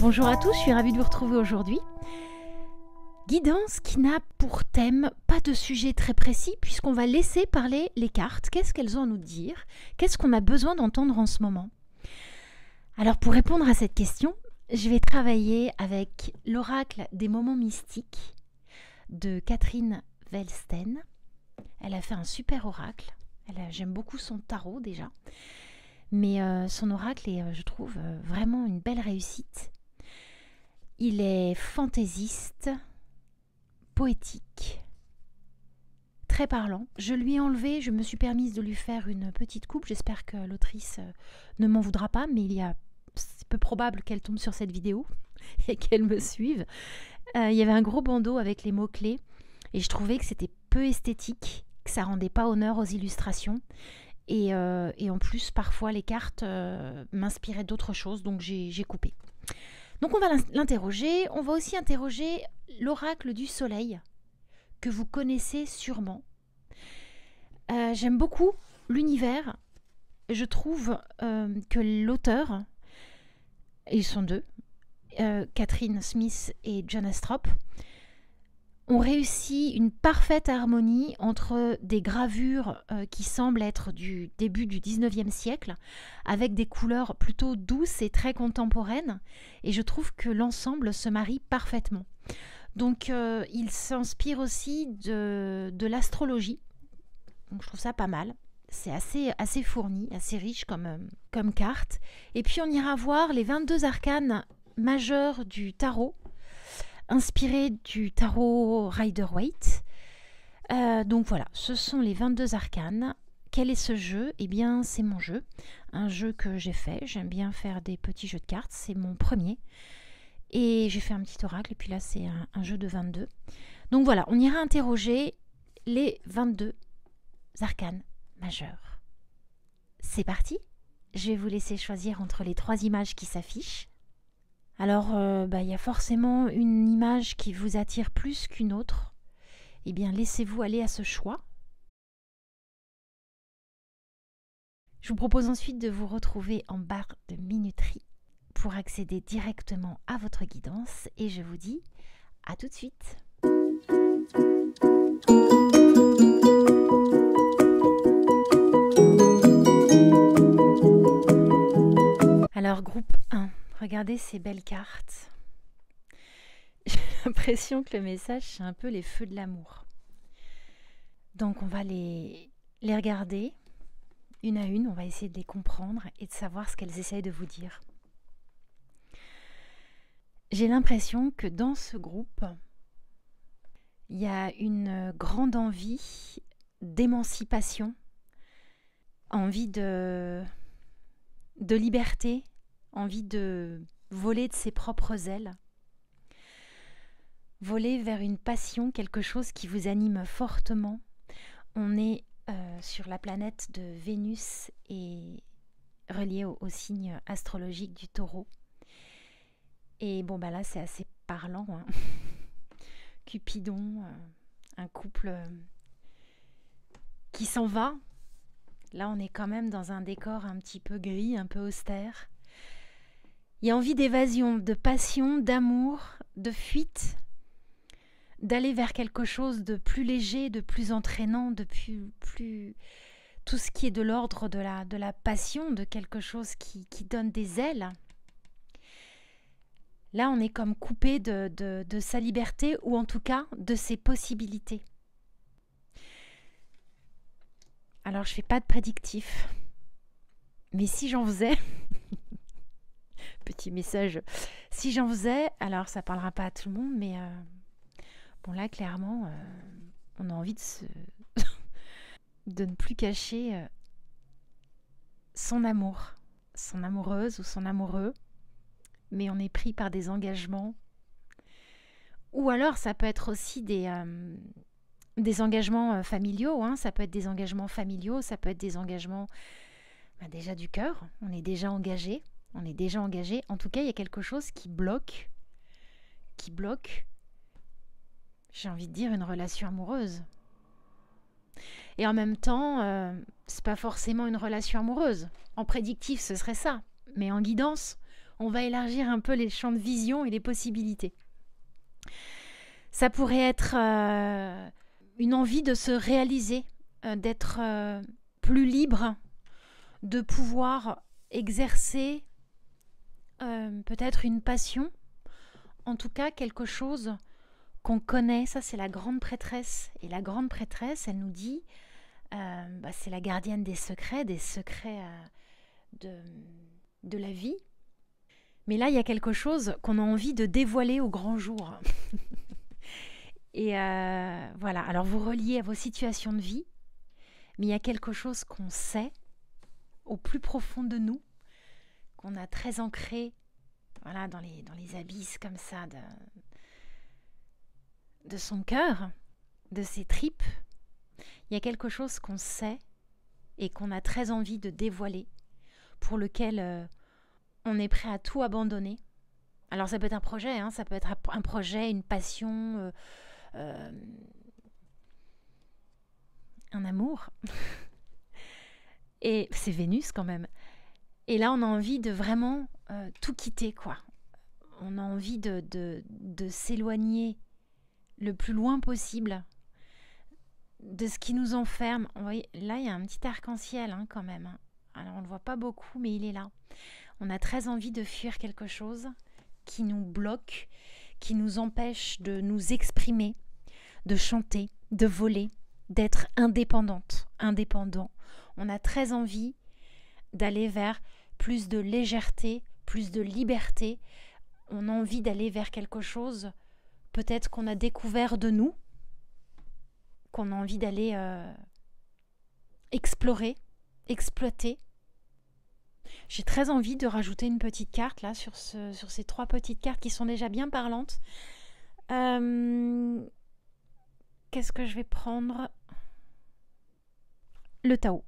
Bonjour à tous, je suis ravie de vous retrouver aujourd'hui. Guidance qui n'a pour thème pas de sujet très précis puisqu'on va laisser parler les cartes. Qu'est-ce qu'elles ont à nous dire? Qu'est-ce qu'on a besoin d'entendre en ce moment? Alors pour répondre à cette question, je vais travailler avec l'oracle des moments mystiques de Catherine Velsten. Elle a fait un super oracle. J'aime beaucoup son tarot déjà. Mais son oracle est, je trouve, vraiment une belle réussite. Il est fantaisiste, poétique, très parlant. Je lui ai enlevé, je me suis permise de lui faire une petite coupe. J'espère que l'autrice ne m'en voudra pas, mais c'est peu probable qu'elle tombe sur cette vidéo et qu'elle me suive. Il y avait un gros bandeau avec les mots-clés et je trouvais que c'était peu esthétique, que ça rendait pas honneur aux illustrations. Et en plus, parfois, les cartes m'inspiraient d'autres choses, donc j'ai coupé. Donc on va l'interroger. On va aussi interroger l'oracle du soleil, que vous connaissez sûrement. J'aime beaucoup l'univers. Je trouve que l'auteur, ils sont deux, Catherine Smith et John Astrop, ont réussi une parfaite harmonie entre des gravures qui semblent être du début du 19e siècle, avec des couleurs plutôt douces et très contemporaines, et je trouve que l'ensemble se marie parfaitement. Donc il s'inspire aussi de l'astrologie, donc je trouve ça pas mal. C'est assez fourni, assez riche comme carte. Et puis on ira voir les 22 arcanes majeurs du tarot, inspiré du tarot Rider-Waite. Donc voilà, ce sont les 22 arcanes. Quel est ce jeu? Eh bien, c'est mon jeu. Un jeu que j'ai fait. J'aime bien faire des petits jeux de cartes. C'est mon premier. Et j'ai fait un petit oracle. Et puis là, c'est un jeu de 22. Donc voilà, on ira interroger les 22 arcanes majeurs. C'est parti. Je vais vous laisser choisir entre les 3 images qui s'affichent. Alors, y a forcément une image qui vous attire plus qu'une autre. Eh bien, laissez-vous aller à ce choix. Je vous propose ensuite de vous retrouver en barre de minuterie pour accéder directement à votre guidance. Et je vous dis à tout de suite. Alors, groupe 1. Regardez ces belles cartes. J'ai l'impression que le message, c'est un peu les feux de l'amour. Donc on va les regarder une à une, on va essayer de les comprendre et de savoir ce qu'elles essayent de vous dire. J'ai l'impression que dans ce groupe, il y a une grande envie d'émancipation, envie de liberté, envie de voler de ses propres ailes, voler vers une passion, quelque chose qui vous anime fortement. On est sur la planète de Vénus et relié au signe astrologique du Taureau. Et bon, là, c'est assez parlant. Hein. Cupidon, un couple qui s'en va. Là, on est quand même dans un décor un petit peu gris, un peu austère. Il y a envie d'évasion, de passion, d'amour, de fuite, d'aller vers quelque chose de plus léger, de plus entraînant, de plus tout ce qui est de l'ordre de la passion, de quelque chose qui donne des ailes. Là, on est comme coupé de sa liberté, ou en tout cas de ses possibilités. Alors, je ne fais pas de prédictif, mais si j'en faisais... Petit message, si j'en faisais, alors ça ne parlera pas à tout le monde, mais bon là clairement, on a envie de ne plus cacher son amour, son amoureuse ou son amoureux, mais on est pris par des engagements. Ou alors ça peut être aussi des engagements familiaux, hein. Ça peut être des engagements familiaux, ça peut être des engagements déjà du cœur, on est déjà engagé. On est déjà engagé. En tout cas, il y a quelque chose qui bloque, j'ai envie de dire, une relation amoureuse. Et en même temps, c'est pas forcément une relation amoureuse. En prédictif, ce serait ça. Mais en guidance, On va élargir un peu les champs de vision et les possibilités. Ça pourrait être une envie de se réaliser, d'être plus libre, de pouvoir exercer peut-être une passion, en tout cas quelque chose qu'on connaît. Ça, c'est la grande prêtresse. Et la grande prêtresse, elle nous dit, c'est la gardienne des secrets de la vie. Mais là, il y a quelque chose qu'on a envie de dévoiler au grand jour. Et voilà, alors vous reliez à vos situations de vie, mais il y a quelque chose qu'on sait au plus profond de nous, qu'on a très ancré, voilà, dans les abysses comme ça de son cœur, de ses tripes. Il y a quelque chose qu'on sait et qu'on a très envie de dévoiler, pour lequel on est prêt à tout abandonner. Alors ça peut être un projet, hein, ça peut être un projet, une passion, un amour. Et c'est Vénus quand même. Et là, on a envie de vraiment tout quitter, quoi. On a envie de s'éloigner le plus loin possible de ce qui nous enferme. Vous voyez, là, il y a un petit arc-en-ciel hein, quand même. Alors, on ne le voit pas beaucoup, mais il est là. On a très envie de fuir quelque chose qui nous bloque, qui nous empêche de nous exprimer, de chanter, de voler, d'être indépendant. On a très envie d'aller vers plus de légèreté, plus de liberté. On a envie d'aller vers quelque chose peut-être qu'on a découvert de nous, qu'on a envie d'aller explorer, exploiter. J'ai très envie de rajouter une petite carte là sur ces 3 petites cartes qui sont déjà bien parlantes. Qu'est-ce que je vais prendre? Le Tao.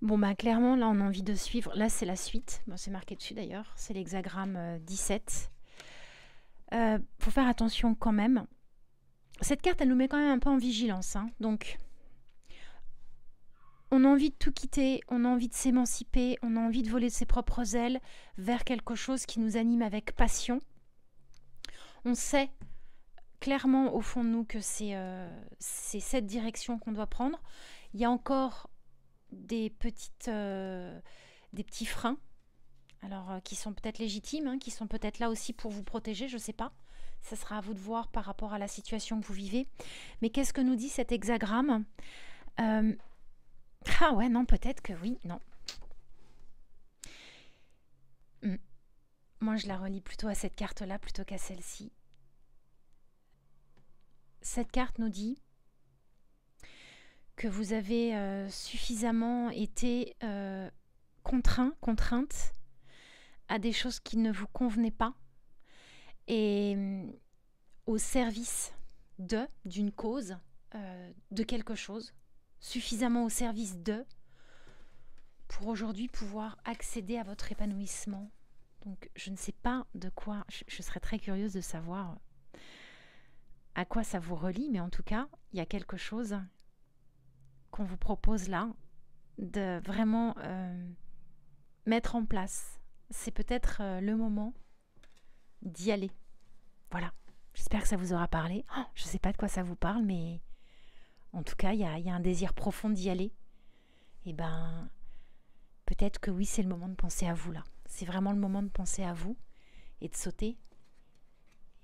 Bon, clairement, là, on a envie de suivre. Là, c'est la suite. Bon, c'est marqué dessus, d'ailleurs. C'est l'hexagramme 17. Faut faire attention quand même. Cette carte, elle nous met quand même un peu en vigilance. Hein. Donc, on a envie de tout quitter. On a envie de s'émanciper. On a envie de voler de ses propres ailes vers quelque chose qui nous anime avec passion. On sait clairement, au fond de nous, que c'est cette direction qu'on doit prendre. Il y a encore des petits freins, alors qui sont peut-être légitimes, hein, qui sont peut-être là aussi pour vous protéger, je ne sais pas. Ça sera à vous de voir par rapport à la situation que vous vivez. Mais qu'est-ce que nous dit cet hexagramme? Ah ouais, non, peut-être que oui, non. Moi, je la relie plutôt à cette carte-là plutôt qu'à celle-ci. Cette carte nous dit que vous avez suffisamment été contrainte à des choses qui ne vous convenaient pas et au service d'une cause, de quelque chose, suffisamment au service pour aujourd'hui pouvoir accéder à votre épanouissement. Donc je ne sais pas de quoi, je serais très curieuse de savoir à quoi ça vous relie, mais en tout cas, il y a quelque chose qu'on vous propose là, de vraiment mettre en place. C'est peut-être le moment d'y aller. Voilà. J'espère que ça vous aura parlé. Oh, je ne sais pas de quoi ça vous parle, mais en tout cas, il y a un désir profond d'y aller. Et peut-être que oui, c'est le moment de penser à vous là. C'est vraiment le moment de penser à vous et de sauter.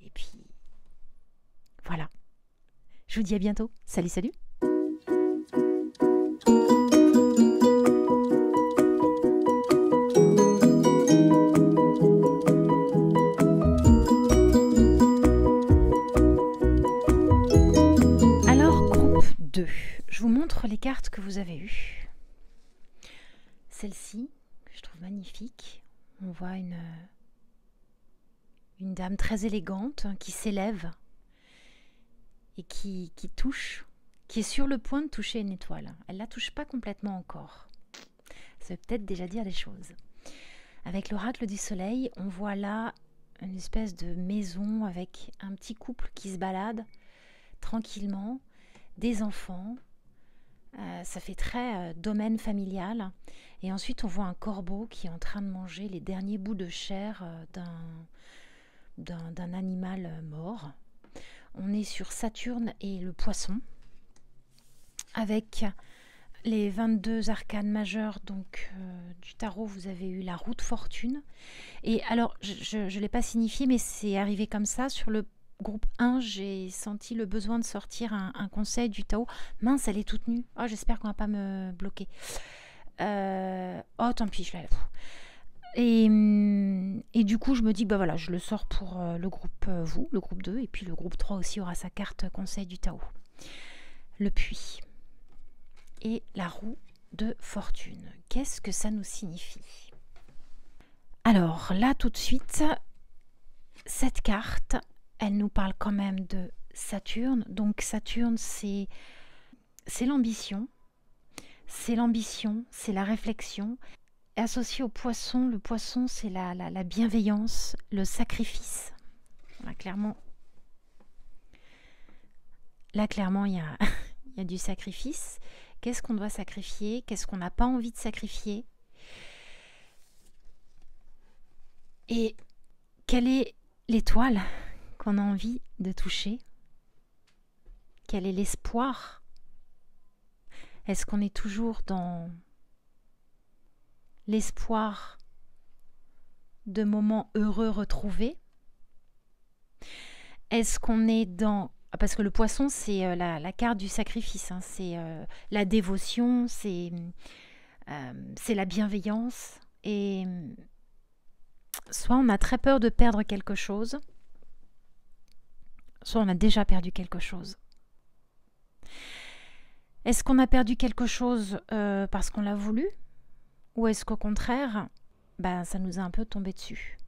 Et puis, voilà. Je vous dis à bientôt. Salut, salut. Je vous montre les cartes que vous avez eues. Celle-ci, que je trouve magnifique. On voit une dame très élégante qui s'élève et qui touche, qui est sur le point de toucher une étoile. Elle ne la touche pas complètement encore. Ça veut peut-être déjà dire des choses. Avec l'oracle du soleil, on voit là une espèce de maison avec un petit couple qui se balade tranquillement, des enfants. Ça fait très domaine familial. Et ensuite, on voit un corbeau qui est en train de manger les derniers bouts de chair d'un animal mort. On est sur Saturne et le Poisson, avec les 22 arcanes majeures du tarot. Vous avez eu la roue de fortune. Et alors, je ne l'ai pas signifié, mais c'est arrivé comme ça. Sur le groupe 1, j'ai senti le besoin de sortir un conseil du Tao. Mince, elle est toute nue. Oh, j'espère qu'on ne va pas me bloquer. Oh, tant pis, je la lève. Et du coup, je me dis, bah voilà, je le sors pour le groupe le groupe 2, et puis le groupe 3 aussi aura sa carte conseil du Tao. Le puits et la roue de fortune. Qu'est-ce que ça nous signifie? Alors là, tout de suite, cette carte, elle nous parle quand même de Saturne. Donc Saturne, c'est l'ambition. C'est l'ambition, c'est la réflexion. Associé au poisson, le poisson, c'est la bienveillance, le sacrifice. Là, clairement, il y a, il y a du sacrifice. Qu'est-ce qu'on doit sacrifier? Qu'est-ce qu'on n'a pas envie de sacrifier? Et quelle est l'étoile qu'on a envie de toucher? Quel est l'espoir? Est-ce qu'on est toujours dans l'espoir de moments heureux retrouvés? Est-ce qu'on est dans... Parce que le poisson, c'est la carte du sacrifice, hein. C'est la dévotion, c'est la bienveillance. Et soit on a très peur de perdre quelque chose, soit on a déjà perdu quelque chose. Est-ce qu'on a perdu quelque chose parce qu'on l'a voulu? Ou est-ce qu'au contraire, ça nous a un peu tombé dessus?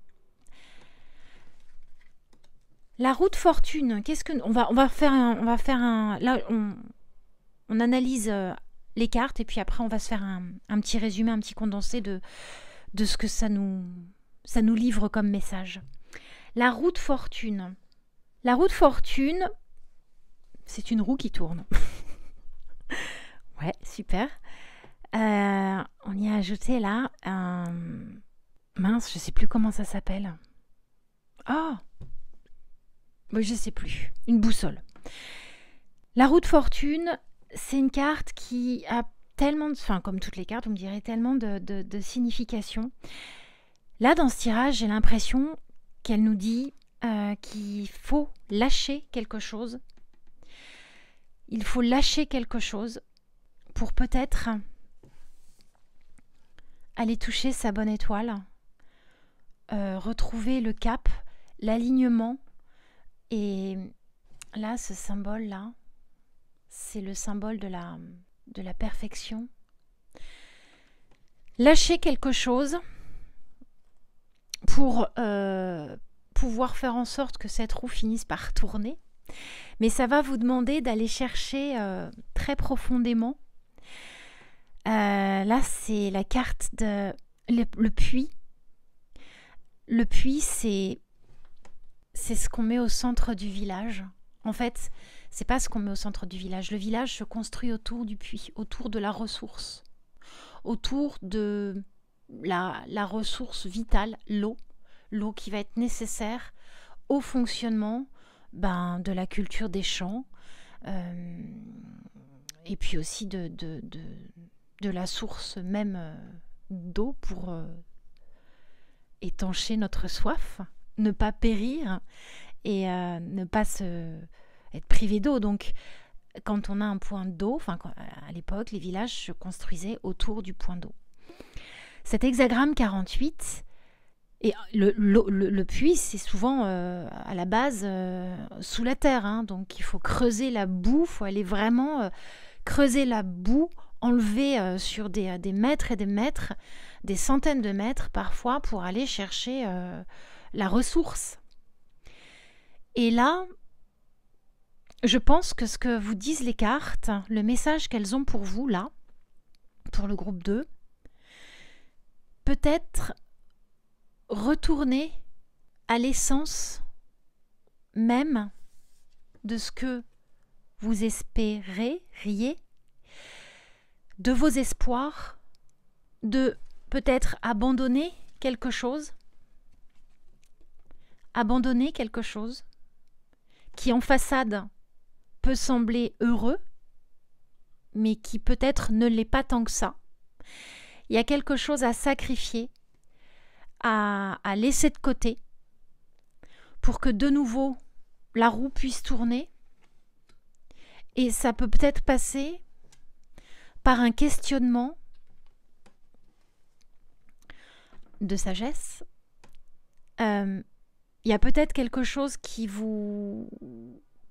La roue de fortune, qu'est-ce que... On va faire un... Là, on analyse les cartes, et puis après, on va se faire un petit résumé, un petit condensé de ce que ça nous livre comme message. La roue de fortune. La roue de fortune, c'est une roue qui tourne. Ouais, super. On y a ajouté là un... Mince, je sais plus comment ça s'appelle. Oh, je sais plus. Une boussole. La roue de fortune, c'est une carte qui a tellement de... Enfin, comme toutes les cartes, on me dirait tellement de signification. Là, dans ce tirage, j'ai l'impression qu'elle nous dit qu'il faut lâcher quelque chose. Il faut lâcher quelque chose pour peut-être aller toucher sa bonne étoile, retrouver le cap, l'alignement. Et là, ce symbole-là, c'est le symbole de la perfection. Lâcher quelque chose pour pouvoir faire en sorte que cette roue finisse par tourner. Mais ça va vous demander d'aller chercher très profondément. Là, c'est la carte de le puits. Le puits, c'est ce qu'on met au centre du village. En fait, c'est pas ce qu'on met au centre du village. Le village se construit autour du puits, autour de la ressource, autour de la ressource vitale, l'eau qui va être nécessaire au fonctionnement de la culture des champs, et puis aussi de la source même d'eau pour étancher notre soif, ne pas périr et ne pas être privé d'eau. Donc, quand on a un point d'eau, à l'époque, les villages se construisaient autour du point d'eau. Cet hexagramme 48, et le puits, c'est souvent à la base sous la terre, hein, donc il faut creuser la boue, il faut aller vraiment creuser la boue, enlever sur des mètres et des mètres, des centaines de mètres parfois, pour aller chercher la ressource. Et là, je pense que ce que vous disent les cartes, le message qu'elles ont pour vous là, pour le groupe 2, peut-être retourner à l'essence même de ce que vous espéreriez, de vos espoirs, de peut-être abandonner quelque chose qui en façade peut sembler heureux, mais qui peut-être ne l'est pas tant que ça. Il y a quelque chose à sacrifier, à laisser de côté, pour que de nouveau la roue puisse tourner. Et ça peut peut-être passer par un questionnement de sagesse. Il y a peut-être quelque chose que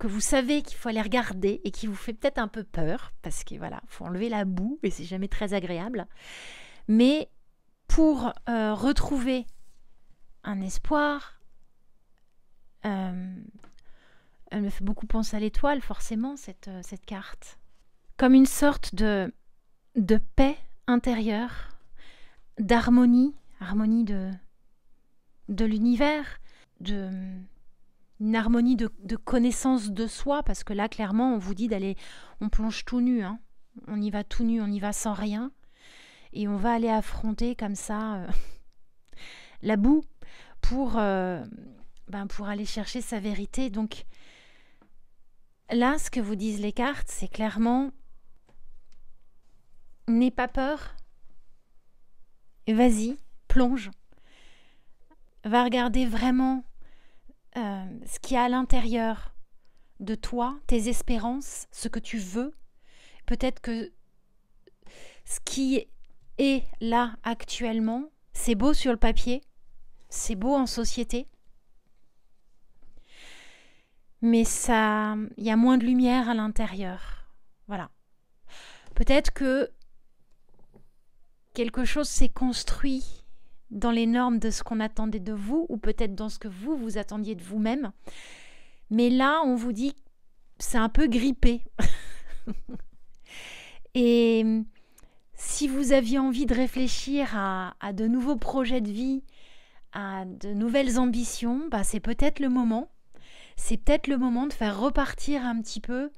vous savez qu'il faut aller regarder et qui vous fait peut-être un peu peur, parce que voilà, il faut enlever la boue et c'est jamais très agréable. Mais pour retrouver un espoir, elle me fait beaucoup penser à l'étoile, forcément, cette carte. Comme une sorte de paix intérieure, d'harmonie de l'univers, une harmonie de connaissance de soi, parce que là, clairement, on vous dit on plonge tout nu, hein. On y va tout nu, on y va sans rien, et on va aller affronter comme ça la boue pour aller chercher sa vérité. Donc là, ce que vous disent les cartes, c'est clairement, n'aie pas peur, vas-y, plonge, va regarder vraiment ce qu'il y a à l'intérieur de toi, tes espérances, ce que tu veux. Peut-être que ce qui est là actuellement, c'est beau sur le papier, c'est beau en société, mais il y a moins de lumière à l'intérieur. Voilà. Peut-être que quelque chose s'est construit dans les normes de ce qu'on attendait de vous, ou peut-être dans ce que vous attendiez de vous-même. Mais là, on vous dit, c'est un peu grippé. Et si vous aviez envie de réfléchir à de nouveaux projets de vie, à de nouvelles ambitions, c'est peut-être le moment. C'est peut-être le moment de faire repartir un petit peu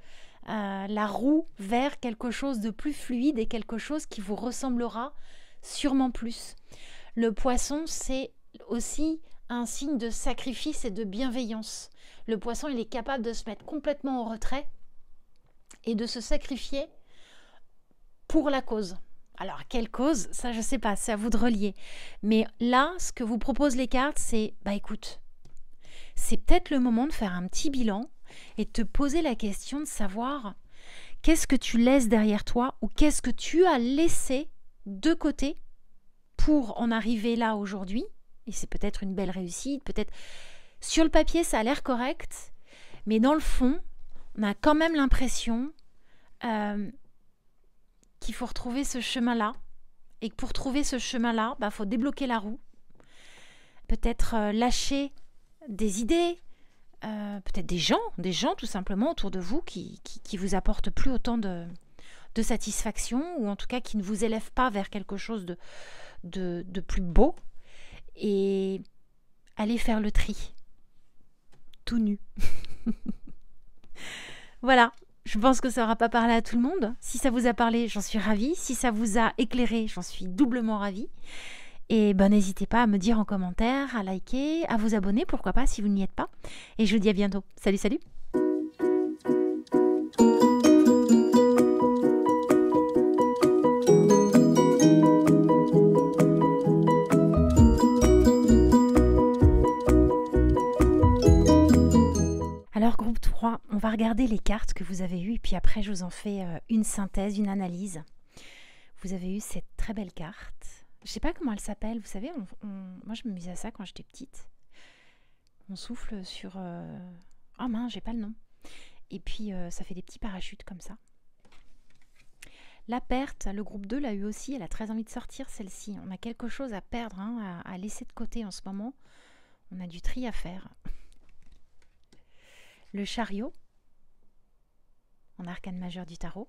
la roue vers quelque chose de plus fluide et quelque chose qui vous ressemblera sûrement plus. Le poisson, c'est aussi un signe de sacrifice et de bienveillance. Le poisson, il est capable de se mettre complètement en retrait et de se sacrifier pour la cause. Alors, quelle cause? Ça, je ne sais pas, c'est à vous de relier. Mais là, ce que vous proposent les cartes, c'est, écoute, c'est peut-être le moment de faire un petit bilan et de te poser la question de savoir qu'est-ce que tu laisses derrière toi ou qu'est-ce que tu as laissé de côté pour en arriver là aujourd'hui. Et c'est peut-être une belle réussite, peut-être sur le papier ça a l'air correct, mais dans le fond on a quand même l'impression qu'il faut retrouver ce chemin-là, et que pour trouver ce chemin-là, faut débloquer la roue, peut-être lâcher des idées, peut-être des gens tout simplement autour de vous qui vous apportent plus autant de satisfaction, ou en tout cas qui ne vous élèvent pas vers quelque chose de plus beau, et aller faire le tri tout nu. Voilà, je pense que ça n'aura pas parlé à tout le monde. Si ça vous a parlé, j'en suis ravie. Si ça vous a éclairé, j'en suis doublement ravie. Et n'hésitez pas à me dire en commentaire, à liker, à vous abonner, pourquoi pas si vous n'y êtes pas. Et je vous dis à bientôt. Salut, salut! Alors groupe 3, on va regarder les cartes que vous avez eues et puis après je vous en fais une synthèse, une analyse. Vous avez eu cette très belle carte. Je ne sais pas comment elle s'appelle, vous savez, moi je m'amusais à ça quand j'étais petite. On souffle sur... Ah mince, j'ai pas le nom. Et puis ça fait des petits parachutes comme ça. La perte, le groupe 2 l'a eu aussi, elle a très envie de sortir celle-ci. On a quelque chose à perdre, à laisser de côté en ce moment. On a du tri à faire. Le chariot, en arcane majeur du tarot.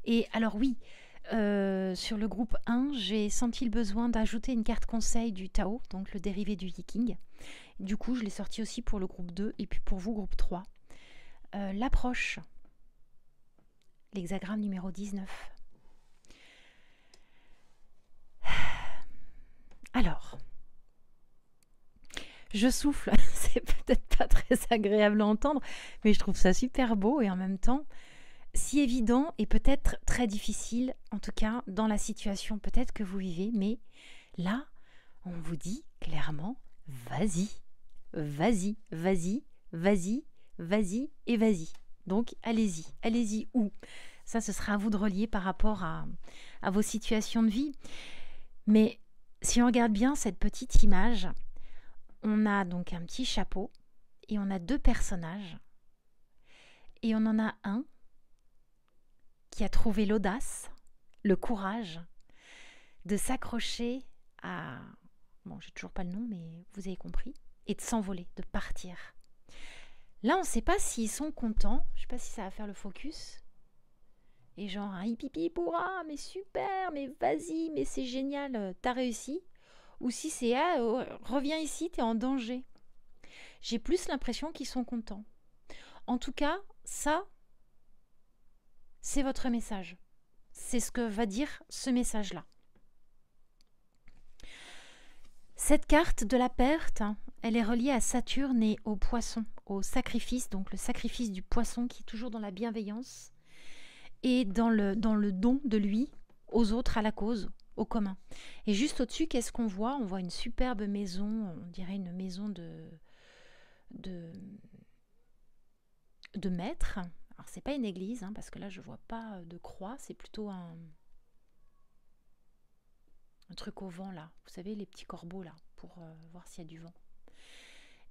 Et alors oui, sur le groupe 1, j'ai senti le besoin d'ajouter une carte conseil du Tao, donc le dérivé du Yi King. Du coup, je l'ai sorti aussi pour le groupe 2 et puis pour vous, groupe 3. L'approche, l'hexagramme numéro 19. Alors, je souffle, c'est peut-être pas très agréable à entendre, mais je trouve ça super beau et en même temps si évident et peut-être très difficile, en tout cas dans la situation peut-être que vous vivez, mais là, on vous dit clairement, vas-y, vas-y, vas-y, vas-y, vas-y et vas-y. Donc allez-y, allez-y où? Ça, ce sera à vous de relier par rapport à vos situations de vie. Mais si on regarde bien cette petite image, on a donc un petit chapeau et on a deux personnages. Et on en a un qui a trouvé l'audace, le courage de s'accrocher à... Bon, j'ai toujours pas le nom, mais vous avez compris. Et de s'envoler, de partir. Là, on ne sait pas s'ils sont contents. Je ne sais pas si ça va faire le focus. Et genre, un hippie pourra, mais super, mais vas-y, mais c'est génial, t'as réussi. Ou si c'est, reviens ici, t'es en danger. J'ai plus l'impression qu'ils sont contents. En tout cas, ça, c'est votre message. C'est ce que va dire ce message-là. Cette carte de la perte, elle est reliée à Saturne et au poisson, au sacrifice, donc le sacrifice du poisson qui est toujours dans la bienveillance et dans le don de lui aux autres, à la cause, au commun. Et juste au-dessus, qu'est-ce qu'on voit? On voit une superbe maison, on dirait une maison de maître. Alors, c'est pas une église, hein, parce que là, je vois pas de croix, c'est plutôt un truc au vent, là. Vous savez, les petits corbeaux, là, pour voir s'il y a du vent.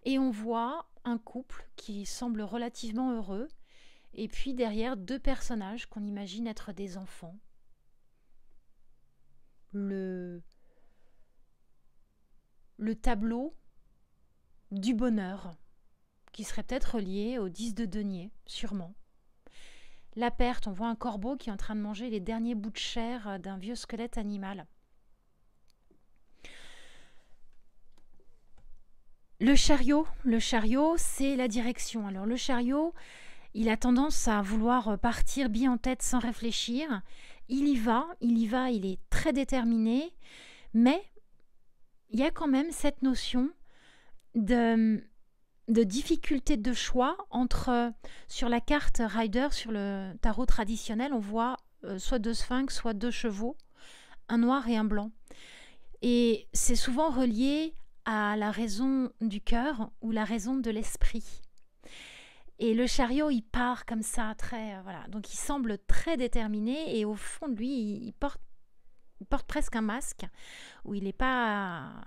Et on voit un couple qui semble relativement heureux, et puis derrière, deux personnages qu'on imagine être des enfants. Le tableau du bonheur, qui serait peut-être relié au 10 de denier, sûrement. La perte, on voit un corbeau qui est en train de manger les derniers bouts de chair d'un vieux squelette animal. Le chariot, c'est la direction. Alors le chariot, il a tendance à vouloir partir bien en tête sans réfléchir. Il y va, il est très déterminé, mais il y a quand même cette notion de difficulté de choix entre, sur la carte Rider, sur le tarot traditionnel, on voit soit deux sphinx, soit deux chevaux, un noir et un blanc. Et c'est souvent relié à la raison du cœur ou la raison de l'esprit. Et le chariot, il part comme ça, très... voilà. Donc il semble très déterminé et au fond de lui, il porte presque un masque où il n'est pas...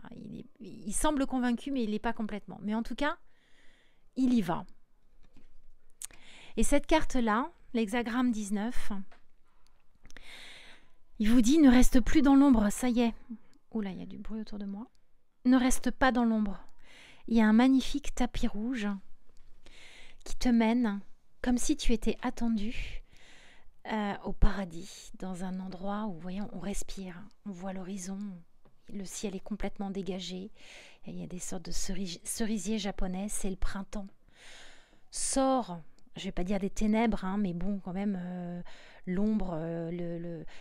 il semble convaincu, mais il n'est pas complètement. Mais en tout cas, il y va. Et cette carte-là, l'hexagramme 19, il vous dit, ne reste plus dans l'ombre, ça y est. Oula, il y a du bruit autour de moi. Ne reste pas dans l'ombre. Il y a un magnifique tapis rouge qui te mène, comme si tu étais attendu, au paradis, dans un endroit où, voyons, on respire, on voit l'horizon, le ciel est complètement dégagé, et il y a des sortes de cerisiers japonais, c'est le printemps. Sors, je vais pas dire des ténèbres, hein, mais bon, quand même, l'ombre,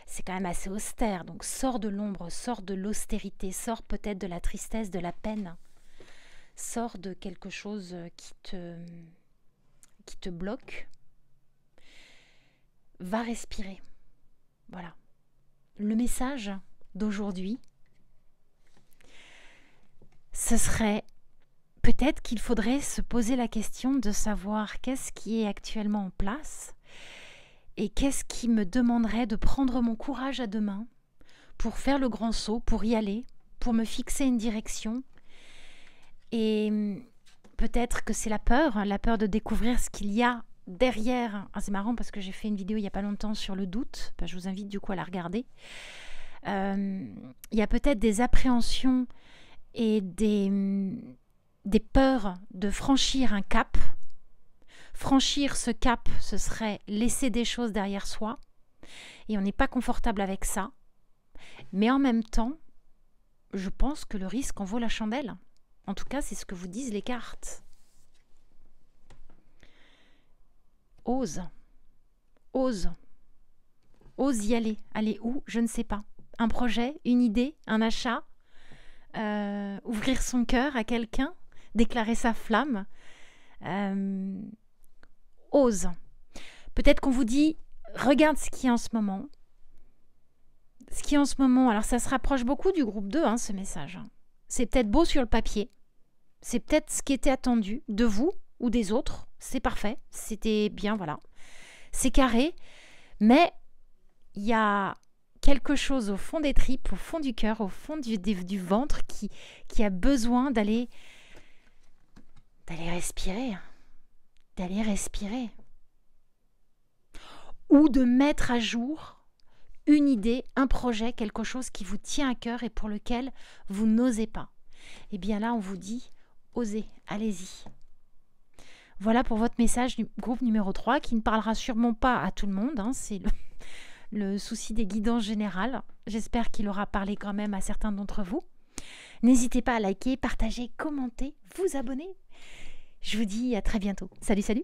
c'est quand même assez austère, donc sors de l'ombre, sors de l'austérité, sors peut-être de la tristesse, de la peine, sors de quelque chose qui te bloque, va respirer. Voilà. Le message d'aujourd'hui, ce serait peut-être qu'il faudrait se poser la question de savoir qu'est-ce qui est actuellement en place et qu'est-ce qui me demanderait de prendre mon courage à deux mains pour faire le grand saut, pour y aller, pour me fixer une direction. Et peut-être que c'est la peur de découvrir ce qu'il y a derrière. Ah, c'est marrant parce que j'ai fait une vidéo il n'y a pas longtemps sur le doute. Je vous invite du coup à la regarder. Il y a peut-être des appréhensions et des peurs de franchir un cap. Franchir ce cap, ce serait laisser des choses derrière soi. Et on n'est pas confortable avec ça. Mais en même temps, je pense que le risque en vaut la chandelle. En tout cas, c'est ce que vous disent les cartes. Ose. Ose. Ose y aller. Aller où? Je ne sais pas. Un projet, une idée, un achat, ouvrir son cœur à quelqu'un, déclarer sa flamme. Ose. Peut-être qu'on vous dit, regarde ce qui est en ce moment. Ce qui est en ce moment, alors ça se rapproche beaucoup du groupe 2, ce message. C'est peut-être beau sur le papier. C'est peut-être ce qui était attendu de vous ou des autres. C'est parfait. C'était bien, voilà. C'est carré. Mais il y a quelque chose au fond des tripes, au fond du cœur, au fond du ventre qui a besoin d'aller respirer. D'aller respirer. Ou de mettre à jour une idée, un projet, quelque chose qui vous tient à cœur et pour lequel vous n'osez pas. Et bien là, on vous dit, osez, allez-y. Voilà pour votre message du groupe numéro 3 qui ne parlera sûrement pas à tout le monde. C'est le souci des guidances générales. J'espère qu'il aura parlé quand même à certains d'entre vous. N'hésitez pas à liker, partager, commenter, vous abonner. Je vous dis à très bientôt. Salut, salut!